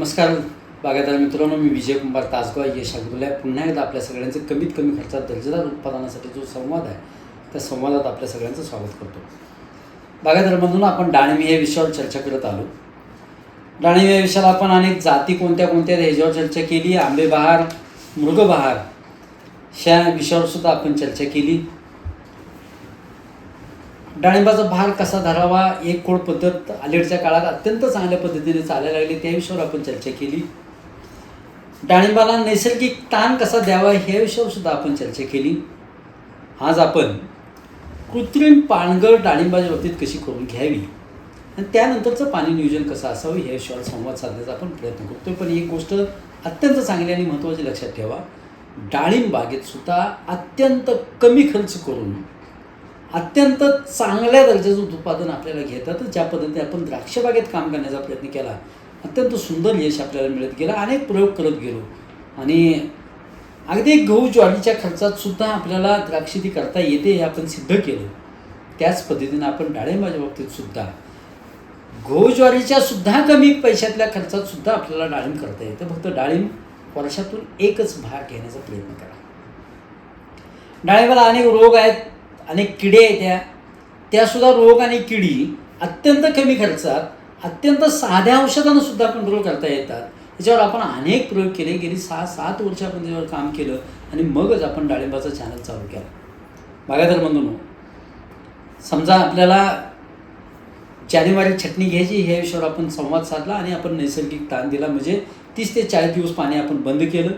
नमस्कार बागायतदार मित्रांनो, मी विजय कुमार तासगाव यश अगोदर पुन्हा एकदा आपल्या सगळ्यांचं कमीत कमी खर्चात दर्जेदार उत्पादनासाठी जो संवाद आहे त्या संवादात आपल्या सगळ्यांचं स्वागत करतो. बागायतदारांमधून आपण डाळिंब या विषयावर चर्चा करत आलो. डाळिंब या विषयाला आपण अनेक जाती कोणत्या कोणत्या ह्याच्यावर चर्चा केली. आंबेबहार, मृगबहार ह्या विषयावर सुद्धा आपण चर्चा केली. डाळिंबाचा भार कसा धरावा, एक खोड पद्धत अलीकडच्या काळात अत्यंत चांगल्या पद्धतीने चालायला लागली त्या विषयावर आपण चर्चा केली. डाळिंबाला नैसर्गिक ताण कसा द्यावा ह्या विषयावर सुद्धा आपण चर्चा केली. आज आपण कृत्रिम पानगळ डाळिंबाच्या बाबतीत कशी करून घ्यावी आणि त्यानंतरचं पाणी नियोजन कसं असावं ह्या विषयावर संवाद साधण्याचा आपण प्रयत्न करतो. पण एक गोष्ट अत्यंत चांगली आणि महत्त्वाची लक्षात ठेवा, डाळिंब बागेत सुद्धा अत्यंत कमी खर्च करून अत्यंत चांगल्या दर्जाचं उत्पादन आपल्याला घेतात. ज्या पद्धतीने आपण द्राक्ष बागेत काम करण्याचा प्रयत्न केला, अत्यंत सुंदर यश आपल्याला मिळत गेलं. अनेक प्रयोग करत गेलो आणि अगदी गहू ज्वारीच्या खर्चात सुद्धा आपल्याला द्राक्षेती करता येते हे आपण सिद्ध केलं. त्याच पद्धतीनं आपण डाळिंबाच्या बाबतीत सुद्धा गहू ज्वारीच्या सुद्धा कमी पैशातल्या खर्चात सुद्धा आपल्याला डाळिंब करता येतं. फक्त डाळिंब वर्षातून एकच भाग घेण्याचा प्रयत्न करा. डाळिंबाला अनेक रोग आहेत, अनेक किडे आहेत. त्यासुद्धा रोग आणि किडी अत्यंत कमी खर्चात अत्यंत साध्या औषधानं सुद्धा कंट्रोल करता येतात. याच्यावर आपण अनेक प्रयोग केले. गेली 6-7 वर्ष आपण त्याच्यावर काम केलं आणि मगच आपण डाळिंबाचा चॅनल चालू केला. बागायतदार बंधूंनो, समजा आपल्याला जानेवारी छटणी घ्यायची ह्या विषयावर आपण संवाद साधला आणि आपण नैसर्गिक ताण दिला. म्हणजे 30 ते 40 दिवस पाणी आपण बंद केलं.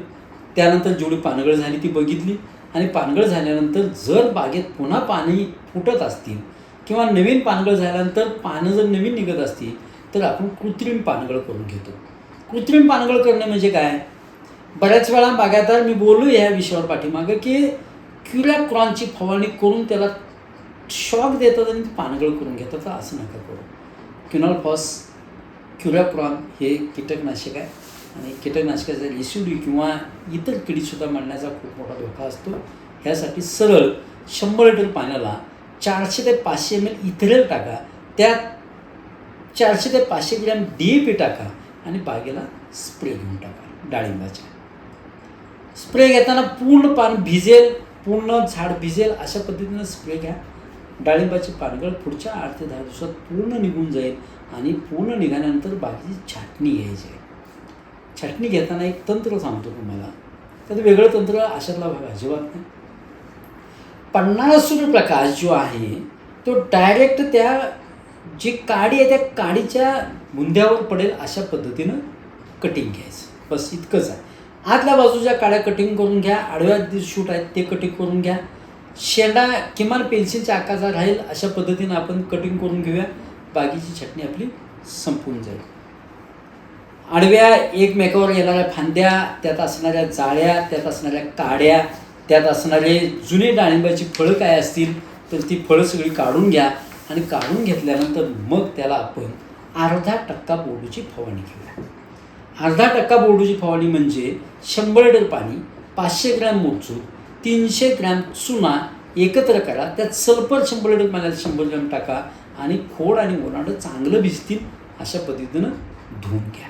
त्यानंतर जेवढी पानगळ झाली ती बघितली आणि पानगळ झाल्यानंतर जर बागेत पुन्हा पाणी फुटत असतील किंवा नवीन पानगळ झाल्यानंतर पानं जर नवीन निघत असतील तर आपण कृत्रिम पानगळ करून घेतो. कृत्रिम पानगळ करणे म्हणजे काय? बऱ्याच वेळा बागायतदार, मी बोललो ह्या विषयावर पाठीमागं, की क्युराक्रॉनची फवारणी करून त्याला शॉक देतात आणि पानगळ करून घेतात. तर असं नका करू. क्विनॉल-फॉस, क्युराक्रॉन हे कीटकनाशक आहे आणि कीटकनाशकाचा रेसिड्यू किंवा इतर किडीसुद्धा मरण्याचा खूप मोठा धोका असतो. ह्यासाठी सरळ 100 लिटर पाण्याला 400 ते 500 ml इथेनॉल टाका, त्यात 400 ते 500 ग्रॅम DAP टाका आणि बागेला स्प्रे घेऊन टाका. डाळिंबाच्या स्प्रे घेताना पूर्ण पान भिजेल, पूर्ण झाड भिजेल अशा पद्धतीनं स्प्रे घ्या. डाळिंबाची पानगळ पुढच्या 8 ते 10 दिवसात पूर्ण निघून जाईल आणि पूर्ण निघाल्यानंतर बागेची छाटणी घ्यायची आहे. छाटणी घेताना एक तंत्र सांगतो तुम्हाला, त्यात वेगळं तंत्र अशातला भाग अजिबात नाही. 50 सूर्यप्रकाश जो आहे तो डायरेक्ट त्या जी काडी आहे त्या काडीच्या बुंद्यावर पडेल अशा पद्धतीनं कटिंग घ्यायचं. बस इतकंच आहे. आतल्या बाजूच्या काड्या कटिंग करून घ्या, आडव्या शूट आहेत ते कटिंग करून घ्या. शेंडा किमान पेन्सिलच्या आकाराचा राहील अशा पद्धतीनं आपण कटिंग करून घेऊया. बागेची छाटणी आपली संपून जाईल. आडव्या एकमेकावर येणाऱ्या फांद्या, त्यात असणाऱ्या जाळ्या, त्यात असणाऱ्या काड्या, त्यात असणारे जुने डाळिंबाची फळं काय असतील तर ती फळं सगळी काढून घ्या आणि काढून घेतल्यानंतर मग त्याला आपण 0.5% बोर्डूची फवारणी घेऊया. 0.5% बोर्डूची फवारणी म्हणजे 100 लिटर पाणी, 500 ग्रॅम मोजून 300 ग्रॅम चुना एकत्र करा. त्यात सल्फर 100 लिटर पाण्यात 100 ग्रॅम टाका आणि खोड आणि ओलांडं चांगलं भिजतील अशा पद्धतीनं धुवून घ्या.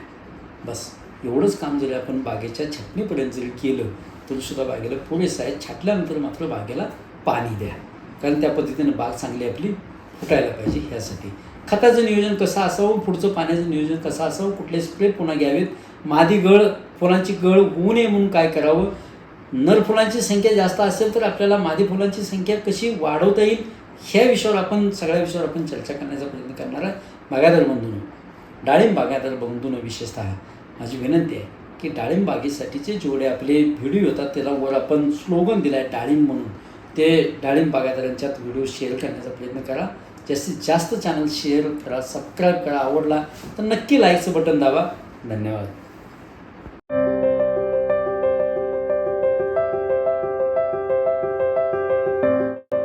बस एवढंच काम जरी आपण बागेच्या छाटणीपर्यंत जरी केलं तरी सुद्धा बागेला पुरेसं आहे. छाटल्यानंतर मात्र बागेला पाणी द्या, कारण त्या पद्धतीनं बाग चांगली आपली फुटायला पाहिजे. ह्यासाठी खताचं नियोजन कसं असावं, पुढचं पाण्याचं नियोजन कसं असावं, कुठले स्प्रे पुन्हा घ्यावेत, मादी गळ फुलांची गळ होऊ नये म्हणून काय करावं, नर फुलांची संख्या जास्त असेल तर आपल्याला मादी फुलांची संख्या कशी वाढवता येईल ह्या विषयावर आपण सगळ्या विषयावर आपण चर्चा करण्याचा प्रयत्न करणार आहे. बागायतदार बंधूंनो, डाळिंब बागायतदार बंधूंनो, विशेषतः माझी विनंती आहे की डाळिंब बागेसाठीचे जेवढे आपले व्हिडिओ होतात त्याला वर आपण स्लोगन दिला आहे डाळिंब म्हणून, ते डाळिंब बागायतदारांच्यात व्हिडिओ शेअर करण्याचा प्रयत्न करा. जास्तीत जास्त चॅनल शेअर करा, सबस्क्राईब करा. आवडला तर नक्की लाईकचं बटन दाबा. धन्यवाद.